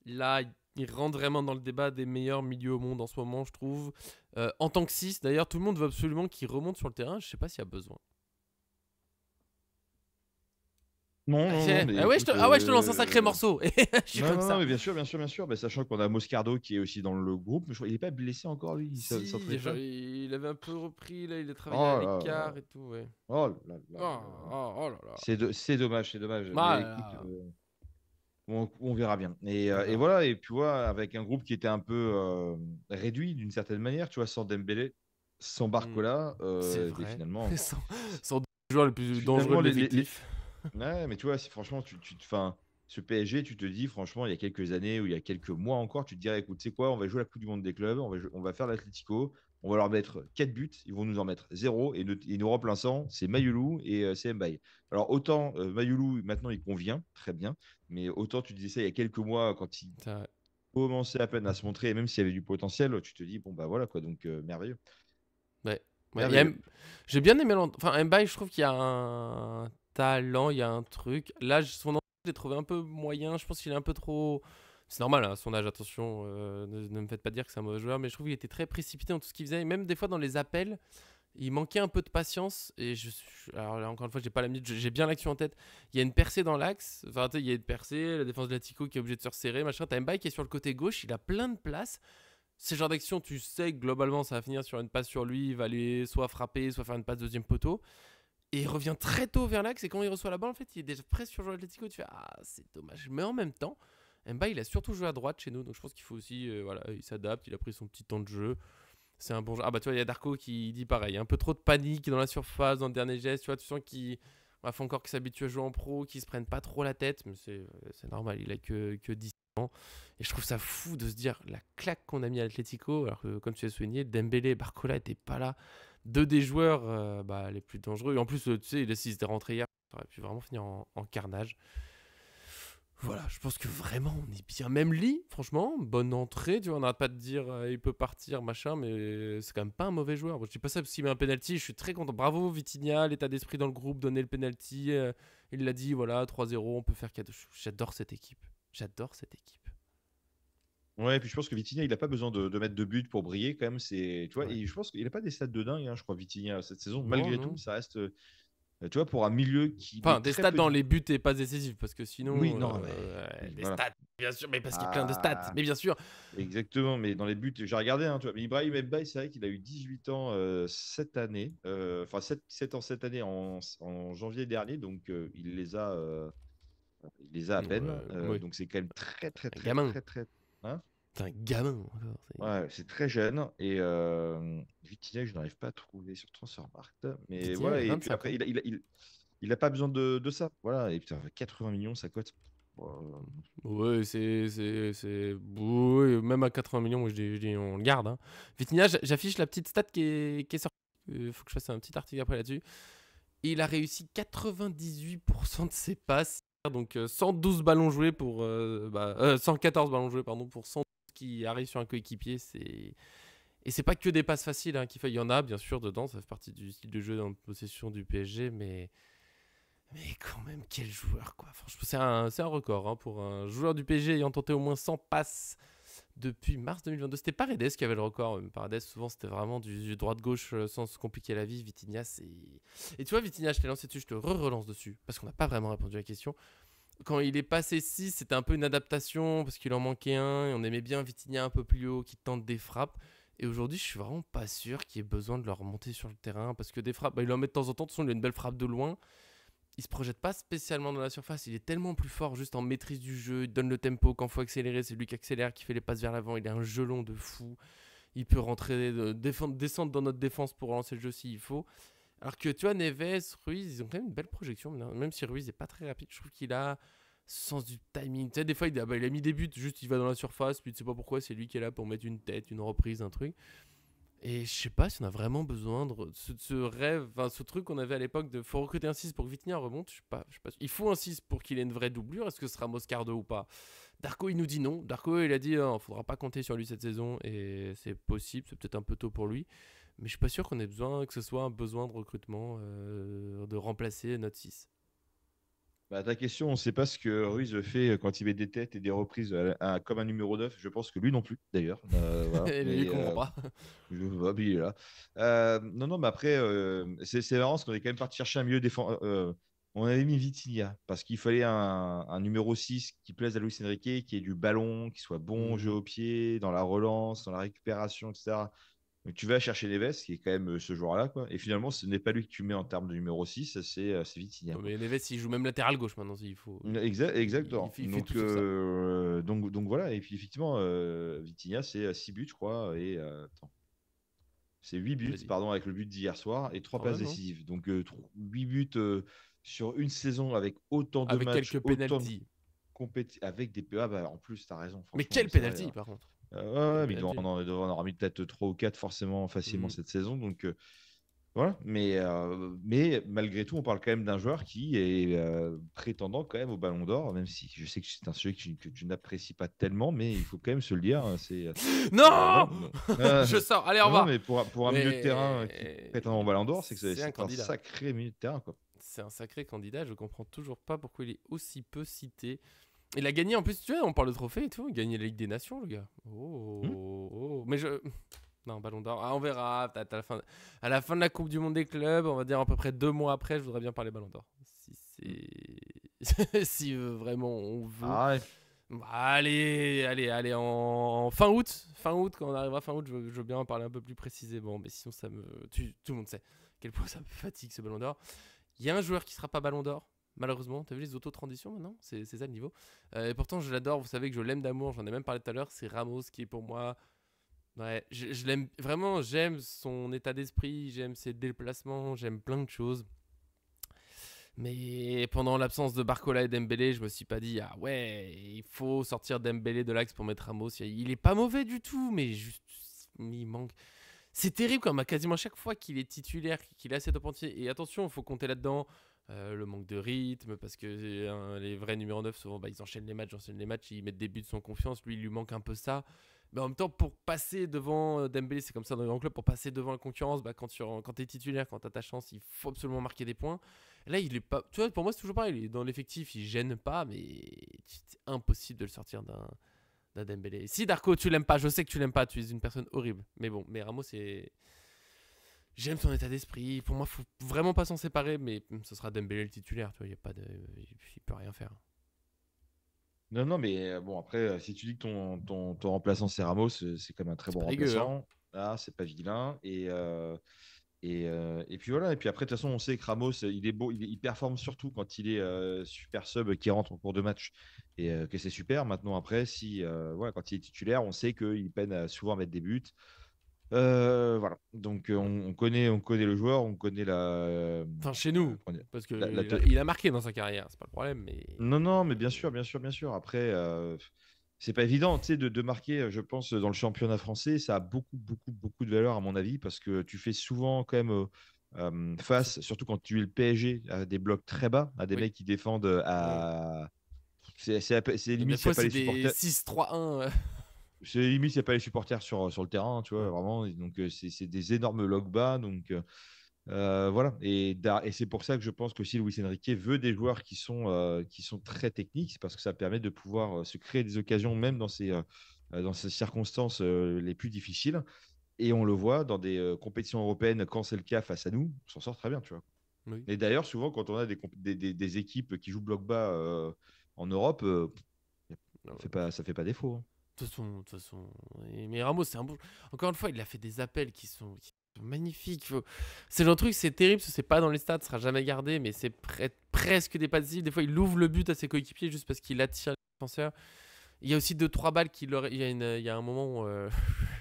là. Il rentre vraiment dans le débat des meilleurs milieux au monde en ce moment, je trouve. En tant que 6, d'ailleurs, tout le monde veut absolument qu'il remonte sur le terrain. Je sais pas s'il y a besoin. Non, non, non, mais écoute, Ouais, je te lance un sacré morceau. Je suis non, comme non, non, ça. mais bien sûr, bien sûr, bien sûr. Bah, sachant qu'on a Moscardo qui est aussi dans le groupe, mais je crois il est pas blessé encore, lui, il s'entraînait Si, genre, pas. il avait un peu repris, là, il a travaillé à Oh là l'écart là, et tout, ouais. oh là là Oh, là là. oh là là. C'est dommage, c'est dommage. Ah Mais là écoute, là. on verra bien. On Et verra. voilà, et puis vois, avec un groupe qui était un peu réduit d'une certaine manière, tu vois, sans Dembélé, sans Hmm, Barcola, c'est mais vrai. finalement, Sans, sans joueurs les plus dangereux finalement de l'effectif. ouais, mais tu vois, franchement, enfin, ce PSG, tu te dis, franchement, il y a quelques années ou il y a quelques mois encore, tu te dirais, écoute, c'est quoi, on va jouer la Coupe du Monde des clubs, on va faire l'Atlético, on va leur mettre 4 buts, ils vont nous en mettre 0, et nos remplaçants, c'est Mayoulou et c'est Mbaye. Alors, autant Mayoulou, maintenant, il convient, très bien, mais autant tu disais ça il y a quelques mois, quand il C'est vrai. commençait à peine à se montrer, et même s'il y avait du potentiel, tu te dis, bon, bah voilà, quoi, donc merveilleux. Ouais. Ouais, Merveilleux. j'ai bien aimé enfin Mbaye, je trouve qu'il y a un talent, il y a un truc. Là, son âge, je l'ai trouvé un peu moyen. Je pense qu'il est un peu trop. C'est normal, hein, son âge, attention. Ne me faites pas dire que c'est un mauvais joueur, mais je trouve qu'il était très précipité dans tout ce qu'il faisait. Et même des fois dans les appels, il manquait un peu de patience. Alors là, encore une fois, j'ai pas la minute, j'ai bien l'action en tête. Il y a une percée dans l'axe. Enfin, tu sais, il y a une percée, la défense de l'Atico qui est obligée de se resserrer, machin. T'as Mbaye qui est sur le côté gauche, il a plein de place. Ces genres d'action, tu sais que globalement, ça va finir sur une passe sur lui. Il va aller soit frapper, soit faire une passe deuxième poteau. Et il revient très tôt vers l'axe. Et quand il reçoit la balle, en fait, il est déjà presque sur le joueur Atletico. Tu fais ah, c'est dommage. Mais en même temps, Mbaye, il a surtout joué à droite chez nous. Donc je pense qu'il faut aussi. Voilà, il s'adapte. Il a pris son petit temps de jeu. C'est un bon jeu. Ah bah tu vois, il y a Darko qui dit pareil. Un peu trop de panique dans la surface, dans le dernier geste. Tu vois, tu sens qu'il faut encore qu'il s'habitue à jouer en pro, qu'il se prenne pas trop la tête. Mais c'est normal. Il a que 10 ans. Et je trouve ça fou de se dire la claque qu'on a mis à Atletico. Alors que, comme tu as souligné, Dembélé et Barcola n'étaient pas là. Deux des joueurs les plus dangereux. Et en plus, tu sais, s'ils étaient rentrés hier, ça aurait pu vraiment finir en carnage. Voilà, je pense que vraiment on est bien. Même Lee, franchement, bonne entrée. Tu vois, on n'arrête pas de dire il peut partir, machin, mais c'est quand même pas un mauvais joueur. Bon, je dis pas ça parce qu'il met un penalty. Je suis très content. Bravo Vitinha, l'état d'esprit dans le groupe, donner le penalty. Il l'a dit, voilà, 3-0, on peut faire cadeau. J'adore cette équipe. J'adore cette équipe. Ouais, puis je pense que Vitinha, il n'a pas besoin de mettre de but pour briller quand même. Tu vois, Ouais. et je pense qu'il n'a pas des stats de dingue, hein, je crois, Vitinha, cette saison. Non, Malgré tout, non. ça reste, tu vois, pour un milieu qui met Enfin, des très stats peu de dans buts. les buts et pas décisifs, parce que Oui, sinon, non, mais oui, des voilà. stats, bien sûr, mais parce qu'il y a plein de stats, Ah, mais bien sûr. exactement, mais dans les buts, j'ai regardé, hein, tu vois, mais Ibrahim Mbaye, c'est vrai qu'il a eu 18 ans cette année, enfin 7 ans cette année en janvier dernier, donc il les a à peine. Oui, Donc c'est quand même très, très, un très, gamin. très, très. Hein. C'est un gamin encore. Ouais, c'est très jeune. Et Vitinha, je n'arrive pas à trouver sur Transfermarkt. Mais Vitinha, il voilà, a et puis 25 après, ans. il a pas besoin de ça. Voilà, et putain, 80 millions, ça cote. Bon, Oui, oui, même à 80 millions, moi, on le garde. Hein. Vitinha, j'affiche la petite stat qui est sortie. Il faut que je fasse un petit article après là-dessus. Il a réussi 98% de ses passes. Donc 112 ballons joués pour 114 ballons joués pardon pour 112 qui arrivent sur un coéquipier, et c'est pas que des passes faciles hein, qu'il fait. Il y en a bien sûr dedans, ça fait partie du style de jeu dans possession du PSG, mais quand même quel joueur quoi. Franchement, c'est un record hein, pour un joueur du PSG ayant tenté au moins 100 passes depuis mars 2022. C'était Paredes qui avait le record. Paredes, souvent, c'était vraiment du droite-gauche sans se compliquer la vie. Vitinha, c'est. Et tu vois, Vitinha, je t'ai lancé dessus, je te relance dessus, parce qu'on n'a pas vraiment répondu à la question. Quand il est passé 6, c'était un peu une adaptation, parce qu'il en manquait un, et on aimait bien Vitinha un peu plus haut, qui tente des frappes. Et aujourd'hui, je suis vraiment pas sûr qu'il y ait besoin de le remonter sur le terrain, parce que des frappes, il en met de temps en temps. De toute façon, il a une belle frappe de loin, il se projette pas spécialement dans la surface, il est tellement plus fort juste en maîtrise du jeu, il donne le tempo quand faut accélérer, c'est lui qui accélère, qui fait les passes vers l'avant, il est un gelon de fou, il peut rentrer, descendre dans notre défense pour lancer le jeu s'il faut. Alors que tu vois, Neves, Ruiz, ils ont quand même une belle projection, même si Ruiz est pas très rapide, je trouve qu'il a sens du timing. Tu sais, des fois, il a mis des buts, juste il va dans la surface, puis tu sais pas pourquoi, c'est lui qui est là pour mettre une tête, une reprise, un truc. Et je sais pas si on a vraiment besoin de ce rêve, enfin ce truc qu'on avait à l'époque de faut recruter un 6 pour que Vitinha remonte. Je sais pas. Il faut un 6 pour qu'il ait une vraie doublure. Est-ce que ce sera Moscardo ou pas? Darko il nous dit non. Darko il a dit non, faudra pas compter sur lui cette saison et c'est possible, c'est peut-être un peu tôt pour lui. Mais je suis pas sûr qu'on ait besoin que ce soit un besoin de recrutement de remplacer notre 6. bah, ta question, on ne sait pas ce que Ruiz fait quand il met des têtes et des reprises comme un numéro 9. Je pense que lui non plus, d'ailleurs. Voilà. Il Mais comprend pas. il est là. Non, non, mais après, c'est marrant parce qu'on est quand même parti chercher un milieu défenseur. On avait mis Vitinha parce qu'il fallait un numéro 6 qui plaise à Luis Enrique, qui ait du ballon, qui soit bon au jeu Mhm. au pied, dans la relance, dans la récupération, etc. Donc tu vas chercher Neves, qui est quand même ce joueur-là, quoi. Et finalement, ce n'est pas lui que tu mets en termes de numéro 6, c'est Vitinha, Non, quoi. mais Neves il joue même latéral gauche maintenant s'il faut. Exactement. Il fait tout sauf ça. Donc voilà. Et puis effectivement, Vitinha, c'est 6 buts, je crois. Et attends, c'est 8 buts, Vas-y. pardon, avec le but d'hier soir et 3 Quand passes même, hein. décisives. Donc 8 buts sur une saison avec autant de Avec matchs, quelques autant de penalties. compétitions, avec des PA. Bah, en plus, tu as raison, Mais franchement, quel c'est vrai. penalty par contre. Ouais, Quel ouais, mais penalty. il doit en avoir mis peut-être 3 ou 4 forcément facilement Mhm. cette saison. Donc voilà, mais malgré tout, on parle quand même d'un joueur qui est prétendant quand même au Ballon d'Or, même si je sais que c'est un sujet que tu n'apprécies pas tellement, mais il faut quand même se le dire. Non. Voilà. Je sors. Allez, au Non, non, revoir. mais pour un milieu de terrain qui Mais prétend au Ballon d'Or, c'est que c'est un c'est un candidat. sacré milieu de terrain, quoi. C'est un sacré candidat. Je comprends toujours pas pourquoi il est aussi peu cité. Il a gagné en plus. Tu vois, on parle de trophée et tout. Il a gagné la Ligue des Nations, le gars. Hmm. Oh. Mais je. Non, Ballon d'Or. Ah, on verra. Peut-être à la fin de la Coupe du Monde des clubs, on va dire à peu près 2 mois après, je voudrais bien parler Ballon d'Or. Si c'est. Si vraiment on veut. Ah ouais. Bah, allez, en fin août. Fin août, quand on arrivera fin août, je veux bien en parler un peu plus précisément. Mais sinon, tout le monde sait à quel point ça me fatigue ce Ballon d'Or. Il y a un joueur qui sera pas Ballon d'Or, malheureusement. T'as vu les auto-transitions maintenant? C'est ça le niveau. Et pourtant, je l'adore. Vous savez que je l'aime d'amour. J'en ai même parlé tout à l'heure. C'est Ramos qui est pour moi. Ouais, je l'aime vraiment. J'aime son état d'esprit. J'aime ses déplacements. J'aime plein de choses. Mais pendant l'absence de Barcola et Dembélé, je me suis pas dit ah ouais, il faut sortir Dembélé de l'axe pour mettre Ramos. Il est pas mauvais du tout, mais juste il manque. C'est terrible quand même, quasiment chaque fois qu'il est titulaire, qu'il est assez top entier. Et attention, il faut compter là-dedans le manque de rythme, parce que les vrais numéros 9, souvent, ils enchaînent les matchs, ils mettent des buts sans confiance. Lui, il lui manque un peu ça. Mais en même temps, pour passer devant Dembélé, c'est comme ça dans les grands clubs, pour passer devant la concurrence, quand tu es titulaire, quand tu as ta chance, il faut absolument marquer des points. Là, il est pas. Tu vois, pour moi, c'est toujours pareil. Il est dans l'effectif, il gêne pas, mais c'est impossible de le sortir d'un Dembélé. Si Darko, tu l'aimes pas, je sais que tu l'aimes pas, tu es une personne horrible. Mais bon, mais Ramos, j'aime son état d'esprit. Pour moi, faut vraiment pas s'en séparer, mais ce sera Dembélé le titulaire. Tu vois, il peut rien faire. Non, non, mais bon, après, si tu dis que ton remplaçant c'est Ramos, c'est quand même un très C'est bon pas dégueu, hein. remplaçant. Ah, c'est pas vilain. Et puis voilà. Et puis après, de toute façon, on sait que Ramos, il est beau, il performe surtout quand il est super sub qui rentre en cours de match et que c'est super. Maintenant, après, si voilà, quand il est titulaire, on sait qu'il peine souvent à mettre des buts. Voilà. Donc on connaît le joueur, on connaît Enfin, chez nous, comment dire, parce que la, la te- il a marqué dans sa carrière, c'est pas le problème, mais Non, non, mais bien sûr, bien sûr, bien sûr. Après, c'est pas évident, tu sais, de marquer, je pense, dans le championnat français, ça a beaucoup, beaucoup, beaucoup de valeur à mon avis, parce que tu fais souvent quand même face, surtout quand tu es le PSG, à des blocs très bas, à des oui. mecs qui défendent Ouais. c'est Et des limite s'il n'y a fois, pas c'est les des supporters. 6-3-1. C'est limite s'il n'y a pas les supporters sur le terrain, tu vois, Mm. vraiment. Et donc, c'est des énormes logs bas. Donc, voilà. Et c'est pour ça que je pense que si Luis Enrique veut des joueurs qui sont très techniques, c'est parce que ça permet de pouvoir se créer des occasions, même dans ces circonstances les plus difficiles. Et on le voit dans des compétitions européennes, quand c'est le cas face à nous, on s'en sort très bien, tu vois. Oui. Et d'ailleurs, souvent, quand on a des équipes qui jouent bloc bas en Europe, Ah ouais. ça fait pas défaut, hein. De toute façon. Mais Ramos, c'est un bon. Encore une fois, il a fait des appels qui sont magnifiques. C'est le genre de truc, c'est terrible, parce que c'est pas dans les stats, ça sera jamais gardé, mais c'est presque des passes décisives. Des fois, il ouvre le but à ses coéquipiers juste parce qu'il attire les défenseurs. Il y a aussi 2-3 balles il y a un moment où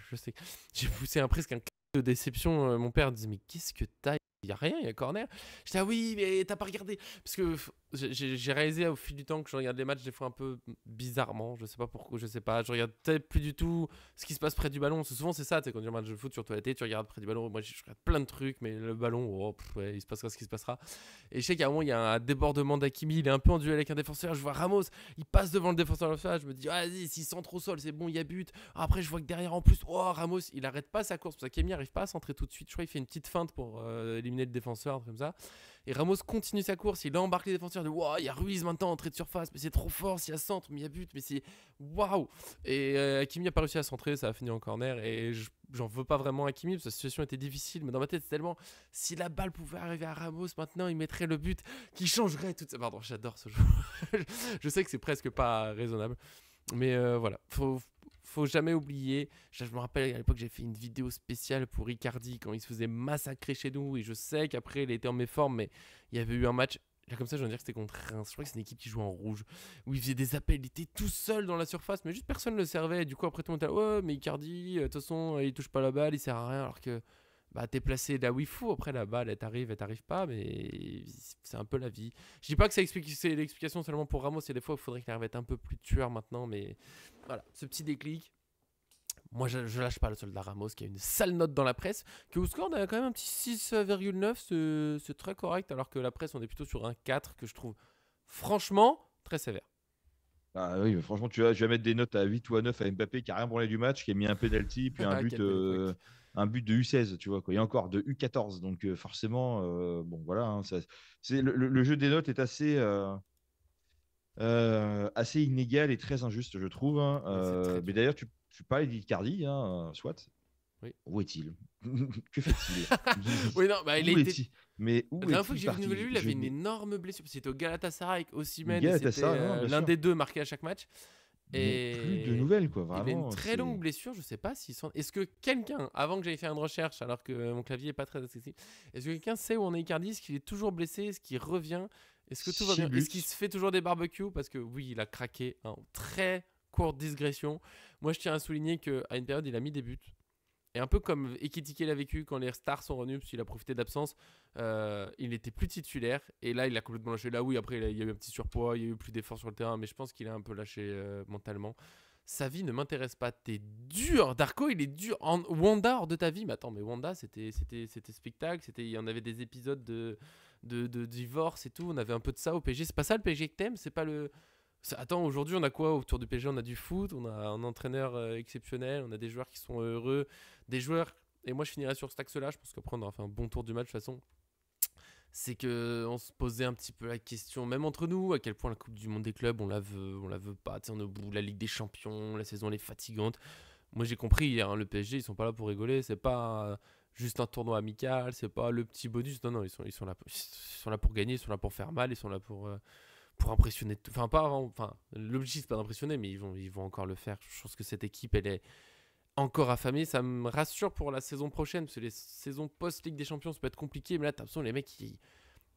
je sais, j'ai poussé presque un cri de déception. Mon père disait mais qu'est-ce que t'as? Il y a rien, il y a corner. J'étais ah oui mais t'as pas regardé parce que j'ai réalisé au fil du temps que je regarde les matchs des fois un peu bizarrement. Je sais pas pourquoi, je sais pas. Je regarde peut-être plus du tout ce qui se passe près du ballon. Souvent c'est ça, tu sais, quand tu regardes un match de foot sur toi tu regardes près du ballon. Moi je regarde plein de trucs mais le ballon, oh, ouais, il se passera ce qui se passera. Et je sais qu'à un moment il y a un débordement d'Hakimi, il est un peu en duel avec un défenseur. Je vois Ramos, il passe devant le défenseur de ça. Je me dis vas-y, s'il centre au sol, c'est bon, il y a but. Après, je vois que derrière, en plus, oh, Ramos, il arrête pas sa course. Parce qu'Akemi n'arrive pas à centrer tout de suite. Je crois qu'il fait une petite feinte pour éliminer le défenseur, un truc comme ça. Et Ramos continue sa course. Il embarque les défenseurs. De wow, il y a Ruiz maintenant, entrée de surface. Mais c'est trop fort. S'il y a centre, mais il y a but. Mais c'est waouh. Et Hakimi n'a pas réussi à centrer. Ça a fini en corner. Et j'en veux pas vraiment à Hakimi parce que la situation était difficile. Mais dans ma tête, c'est tellement. Si la balle pouvait arriver à Ramos maintenant, il mettrait le but qui changerait tout ça. Pardon, j'adore ce jeu. Je sais que c'est presque pas raisonnable. Mais voilà, faut jamais oublier. Je me rappelle à l'époque, j'ai fait une vidéo spéciale pour Icardi quand il se faisait massacrer chez nous. Et je sais qu'après, il était en méforme, mais il y avait eu un match. Là, comme ça, je viens de dire que c'était contre Reims. Je crois que c'est une équipe qui jouait en rouge. Où il faisait des appels. Il était tout seul dans la surface, mais juste personne ne le servait. Et du coup, après, tout le monde était là, ouais, mais Icardi, de toute façon, il touche pas la balle, il sert à rien. Alors que bah, t'es placé là où il faut. Après, la balle, elle t'arrive pas, mais c'est un peu la vie. Je dis pas que c'est l'explication seulement pour Ramos. Il y a des fois, il faudrait qu'il arrive à être un peu plus tueur maintenant, mais voilà, ce petit déclic. Moi, je lâche pas le soldat Ramos qui a une sale note dans la presse. Que au score, on a quand même un petit 6,9. C'est très correct, alors que la presse, on est plutôt sur un 4 que je trouve franchement très sévère. Ah oui, mais franchement, tu vas mettre des notes à 8 ou à 9 à Mbappé qui a rien branlé du match, qui a mis un penalty, puis un but, Quel bel époque. un but de U16, tu vois, quoi. Et encore de U14. Donc forcément, bon, voilà, hein, le jeu des notes est assez inégal et très injuste, je trouve, hein. Mais c'est très Mais dur. d'ailleurs, tu parlais d'Icardi, hein, soit. Oui. Où est-il? Que fait-il? Oui, non, bah, il a Où été. est-il? Mais La où dernière fois que est-il j'ai vu une nouvelle parti? vue, il avait une énorme blessure. C'était au Galatasaray avec Osimhen et c'était Galatasaray, non, bien l'un sûr. des deux marqué à chaque match. Mais plus de Et nouvelles, quoi, il avait une vraiment. très longue blessure, je sais pas s'ils sont. Est-ce que quelqu'un, avant que j'aille faire une recherche, alors que mon clavier est pas très accessible, est-ce que quelqu'un sait où on est Icardi? Est-ce qu'il est toujours blessé? Est-ce qu'il revient? Est-ce que tout va 6 bien? Est-ce qu'il buts. se fait toujours des barbecues? Parce que oui, il a craqué en très courte digression. Moi, je tiens à souligner qu'à une période, il a mis des buts. Et un peu comme Ekitike l'a vécu quand les stars sont revenus, parce qu'il a profité d'absence, il n'était plus titulaire. Et là, il a complètement lâché. Là, oui, après, il y a eu un petit surpoids, il y a eu plus d'efforts sur le terrain, mais je pense qu'il a un peu lâché mentalement. Sa vie ne m'intéresse pas. T'es dur. Darko, il est dur. Wanda, hors de ta vie. Mais attends, mais Wanda, c'était spectacle. Il y en avait des épisodes de divorce et tout. On avait un peu de ça au PSG. C'est pas ça le PSG que t'aimes. C'est pas le. Attends, aujourd'hui, on a quoi autour du PSG? On a du foot, on a un entraîneur exceptionnel, on a des joueurs qui sont heureux, des joueurs. Et moi, je finirai sur cet axe-là. Je pense qu'après, on aura fait un bon tour du match de toute façon. c'est que on se posait un petit peu la question, même entre nous, à quel point la Coupe du Monde des clubs, on la veut pas. Tu sais, on est au bout de la Ligue des Champions, la saison elle est fatigante. Moi j'ai compris hier, hein, le PSG, ils sont pas là pour rigoler, c'est pas juste un tournoi amical, c'est pas le petit bonus. Non, non, ils sont là pour gagner, ils sont là pour faire mal, ils sont là pour impressionner. Enfin, pas, enfin, l'objectif c'est pas d'impressionner, mais ils vont encore le faire. Je pense que cette équipe, elle est encore affamée. Ça me rassure pour la saison prochaine, parce que les saisons post-Ligue des Champions, ça peut être compliqué, mais là, t'as l'impression les mecs,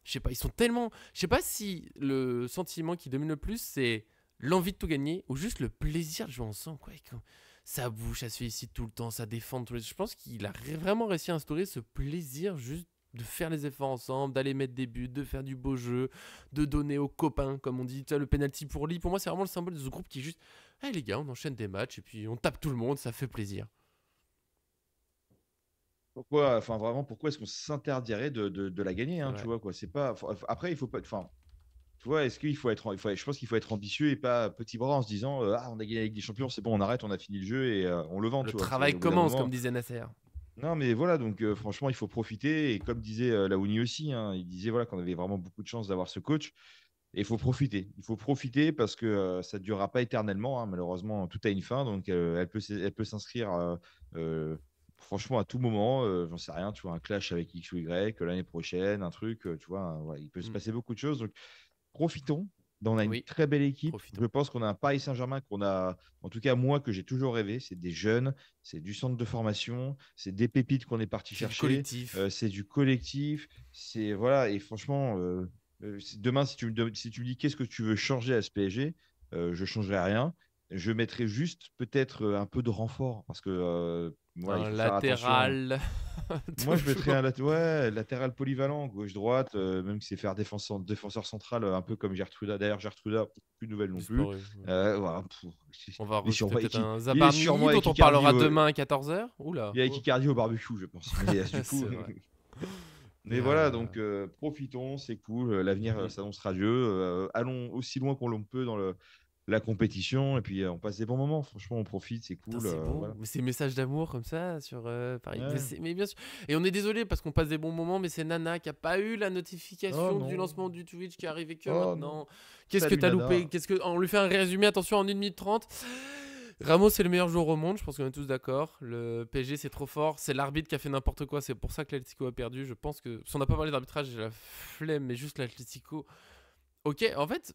je sais pas, ils sont tellement. Je sais pas si le sentiment qui domine le plus, c'est l'envie de tout gagner ou juste le plaisir de jouer ensemble, quoi. Ça bouge, ça se félicite tout le temps, ça défend tous les. Je pense qu'il a vraiment réussi à instaurer ce plaisir juste de faire les efforts ensemble, d'aller mettre des buts, de faire du beau jeu, de donner aux copains, comme on dit. Tu vois, le penalty pour Lee, pour moi, c'est vraiment le symbole de ce groupe qui est juste. Hey les gars, on enchaîne des matchs et puis on tape tout le monde, ça fait plaisir. Pourquoi, enfin vraiment, pourquoi est-ce qu'on s'interdirait de la gagner, C'est hein, tu vrai. vois, quoi. C'est pas. Après, il faut pas. Enfin, tu vois, est-ce qu'il faut être. Je pense qu'il faut être ambitieux et pas petit bras en se disant ah, on a gagné la Ligue des Champions, c'est bon, on arrête, on a fini le jeu et on le vend, Le tu vois. C'est travail au bout d'un commence, comme moment. disait Nasser. Non, mais voilà, donc franchement, il faut profiter. Et comme disait Laouni aussi, hein, il disait voilà, qu'on avait vraiment beaucoup de chance d'avoir ce coach. Et il faut profiter. Il faut profiter parce que ça ne durera pas éternellement, hein. Malheureusement, tout a une fin. Donc, elle peut s'inscrire franchement à tout moment. J'en sais rien, tu vois, un clash avec X ou Y l'année prochaine, un truc, tu vois, voilà, il peut se Mm. passer beaucoup de choses. Donc, profitons. On a une Oui, très belle équipe. Je profitons. pense qu'on a un Paris Saint-Germain qu'on a, en tout cas moi, que j'ai toujours rêvé. C'est des jeunes, c'est du centre de formation, c'est des pépites qu'on est parti C'est du chercher, collectif. c'est du collectif. C'est voilà. Et franchement, demain, si tu me dis qu'est-ce que tu veux changer à ce PSG, je ne changerai rien. Je mettrai juste peut-être un peu de renfort parce que voilà, il Un faut faire attention. latéral. Moi, je mettrais Toujours. ouais, latéral polyvalent, gauche-droite, même si c'est faire défenseur central, un peu comme Gertruda. D'ailleurs, Gertruda, plus nouvelle non plus. Disparu. Voilà, On va il est recruter sûrement, peut-être un il est Zabarni sûrement dont avec on Icardi parlera demain à 14h. Oula. il est avec Oh. Icardi au barbecue, je pense. Mais du coup, C'est vrai. mais voilà, donc profitons, c'est cool. L'avenir Mm. s'annonce radieux. Allons aussi loin qu'on l'on peut dans la compétition et puis on passe des bons moments. Franchement, on profite, c'est Putain, cool. c'est beau. Voilà. Mais ces messages d'amour comme ça sur Paris. Ouais. Mais bien sûr. Et on est désolé parce qu'on passe des bons moments, mais c'est Nana qui a pas eu la Oh notification du non, lancement du Twitch qui est arrivé que oh non. maintenant. Qu'est-ce que Salut t'as loupé? Nana. On lui fait un résumé, attention, en 1 minute 30. Ramos c'est le meilleur joueur au monde, je pense qu'on est tous d'accord. Le PSG c'est trop fort, c'est l'arbitre qui a fait n'importe quoi, c'est pour ça que l'Atlético a perdu. Je pense que si on n'a pas parlé d'arbitrage, j'ai la flemme, mais juste l'Atlético. Ok, en fait,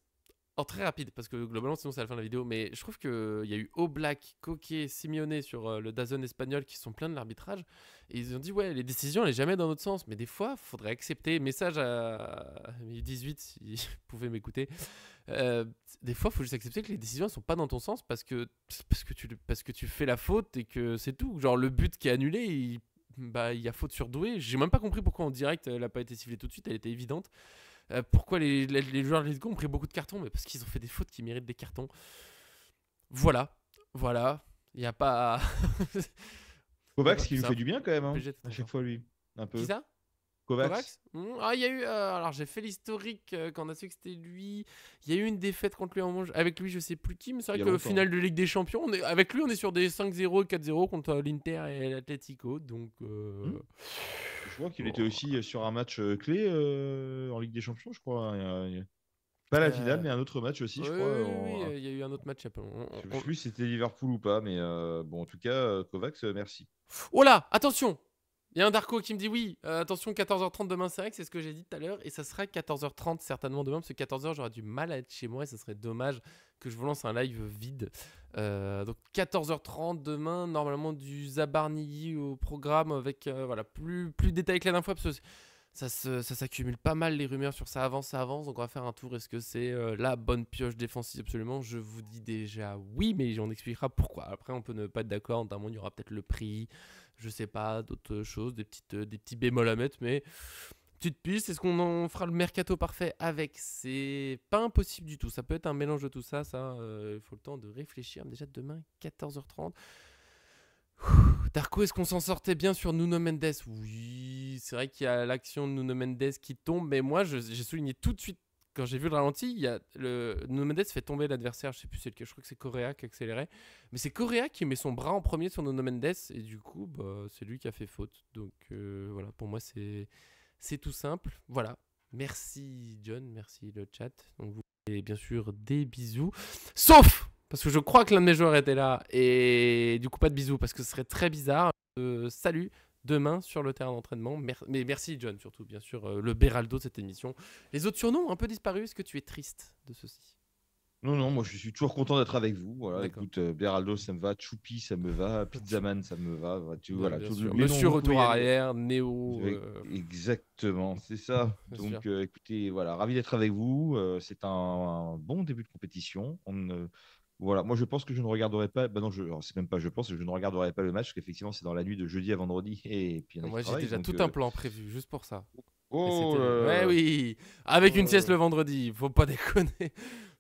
en très rapide, parce que globalement, sinon c'est la fin de la vidéo, mais je trouve qu'il y a eu Oblak, Coquet, Simeone sur le DAZN espagnol qui sont pleins de l'arbitrage. Et ils ont dit, ouais, les décisions, elles sont jamais dans notre sens. Mais des fois, il faudrait accepter. Message à 18, s'ils pouvaient m'écouter. Des fois, il faut juste accepter que les décisions ne sont pas dans ton sens parce que tu fais la faute et que c'est tout. Genre, le but qui est annulé, bah, il y a faute sur Doué. J'ai même pas compris pourquoi en direct, elle n'a pas été sifflée tout de suite, elle était évidente. Pourquoi les joueurs de Let's ont pris beaucoup de cartons? Mais parce qu'ils ont fait des fautes qui méritent des cartons. Voilà. Voilà. Il n'y a pas. Il n'y a Kovacs pas qui plus nous fait simple. du bien quand même, Le hein, PSG était à trop chaque fort. fois lui. Un Qui peu. ça? Kovacs. Kovacs. Ah, il y a eu. Alors, j'ai fait l'historique quand on a su que c'était lui. Il y a eu une défaite contre lui en manche. Avec lui, je sais plus qui, mais c'est Il vrai y a que longtemps. finale de Ligue des Champions, avec lui, on est sur des 5-0, 4-0 contre l'Inter et l'Atlético. Donc. Hmm. Je crois qu'il Bon, était aussi sur un match clé en Ligue des Champions, je crois. Pas la finale, euh, mais un autre match aussi, oui, je crois. oui, oui, il y a eu un autre match. Il y a pas Je sais plus si c'était Liverpool ou pas, mais bon, en tout cas, Kovacs, merci. Oh là, attention! Il y a un Darko qui me dit oui, attention 14h30 demain, c'est vrai que c'est ce que j'ai dit tout à l'heure, et ça sera 14h30 certainement demain, parce que 14h j'aurai du mal à être chez moi, et ça serait dommage que je vous lance un live vide. Donc 14h30 demain, normalement du Zabarni au programme, avec voilà, plus de détails que la dernière fois, parce que ça s'accumule pas mal les rumeurs sur ça avance, donc on va faire un tour. Est-ce que c'est la bonne pioche défensive absolument? Je vous dis déjà oui, mais on expliquera pourquoi. Après, on peut ne pas être d'accord, notamment il y aura peut-être le prix, je sais pas, d'autres choses, des petits bémols à mettre, mais petite piste. Est-ce qu'on en fera le mercato parfait avec? C'est pas impossible du tout, ça peut être un mélange de tout ça, il faut le temps de réfléchir. Déjà demain, 14h30. Darko, est-ce qu'on s'en sortait bien sur Nuno Mendes? Oui, c'est vrai qu'il y a l'action de Nuno Mendes qui tombe, mais moi j'ai souligné tout de suite quand j'ai vu le ralenti, Nuno Mendes fait tomber l'adversaire, je sais plus c'est lequel, je crois que c'est Correa qui accélérait, mais c'est Correa qui met son bras en premier sur Nuno Mendes et du coup bah, c'est lui qui a fait faute. Donc voilà, pour moi c'est tout simple. Voilà. Merci John, merci le chat. Donc vous et bien sûr des bisous. Sauf parce que je crois que l'un de mes joueurs était là et du coup pas de bisous parce que ce serait très bizarre. Salut demain sur le terrain d'entraînement. Mais merci John surtout bien sûr le Beraldo de cette émission. Les autres surnoms ont un peu disparu. Est-ce que tu es triste de ceci? Non, non, moi je suis toujours content d'être avec vous. Voilà, D'accord. écoute, Beraldo, ça me va. Choupi, ça me va. Pizzaman, ça me va. Voilà, Bien tout, sûr. les noms, Monsieur vous pouvez retour y aller. arrière, Néo. Exactement, c'est ça. Bien sûr. Donc, écoutez, voilà, ravi d'être avec vous. C'est un bon début de compétition. Voilà, moi je pense que je ne regarderai pas. Bah non, alors, c'est même pas je pense que je ne regarderai pas le match, parce qu'effectivement, c'est dans la nuit de jeudi à vendredi. Et puis, il y en a qui Moi j'ai travaillent. déjà Donc, tout un plan prévu juste pour ça. Et c'est oh terrible. Ouais, là là. oui. Avec une sieste Oh. le vendredi. Faut pas déconner.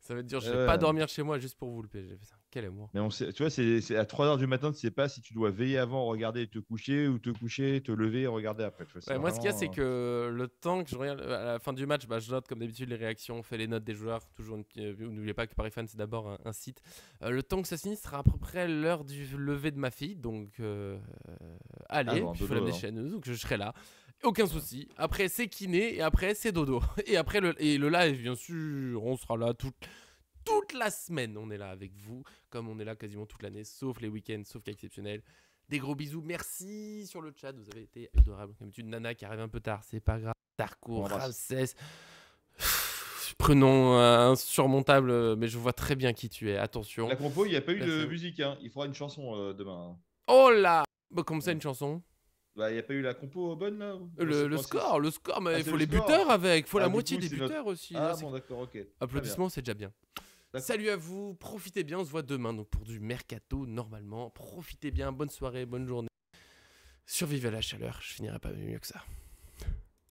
Ça veut dire je vais pas Ouais. dormir chez moi juste pour vous le PSG. Putain, quel amour. Mais on sait, tu vois, c'est à 3 heures du matin, tu sais pas si tu dois veiller avant, regarder et te coucher, ou te coucher, te lever et regarder après. Tu vois, c'est Ouais, moi, ce qu'il y a, c'est vraiment. que le temps que je regarde à la fin du match, bah, je note comme d'habitude les réactions, on fait les notes des joueurs. Toujours n'oubliez pas que Paris Fan, c'est d'abord un site. Le temps que ça finisse sera à peu près l'heure du lever de ma fille. Donc, allez, Avant, puis il faut dodo, l'amener hein. chez nous, donc je serai là. Aucun souci. Après, c'est kiné et après, c'est dodo. Et après, le live, bien sûr, on sera là toute la semaine. On est là avec vous, comme on est là quasiment toute l'année, sauf les week-ends, sauf cas exceptionnels. Des gros bisous, merci sur le chat, vous avez été adorables. Comme d'habitude, Nana qui arrive un peu tard, c'est pas grave. On Darko, l'embrasse. Ramsès. Prenons un insurmontable, mais je vois très bien qui tu es, attention. La compo, il n'y a pas eu Merci de à vous. musique, hein. Il faudra une chanson demain, hein. Oh là bah, comme ça, Ouais. une chanson. Bah, il n'y a pas eu la compo bonne là? Le score, mais Ah, il c'est faut le les buteurs score. avec, il faut la Ah, du moitié coup, des c'est notre. buteurs aussi. Ah, Là, bon, d'accord, ok. Très bien. applaudissements, c'est déjà bien. D'accord. Salut à vous, profitez bien, on se voit demain donc pour du mercato normalement. Profitez bien, bonne soirée, bonne journée. Survivez à la chaleur, je finirai pas mieux que ça.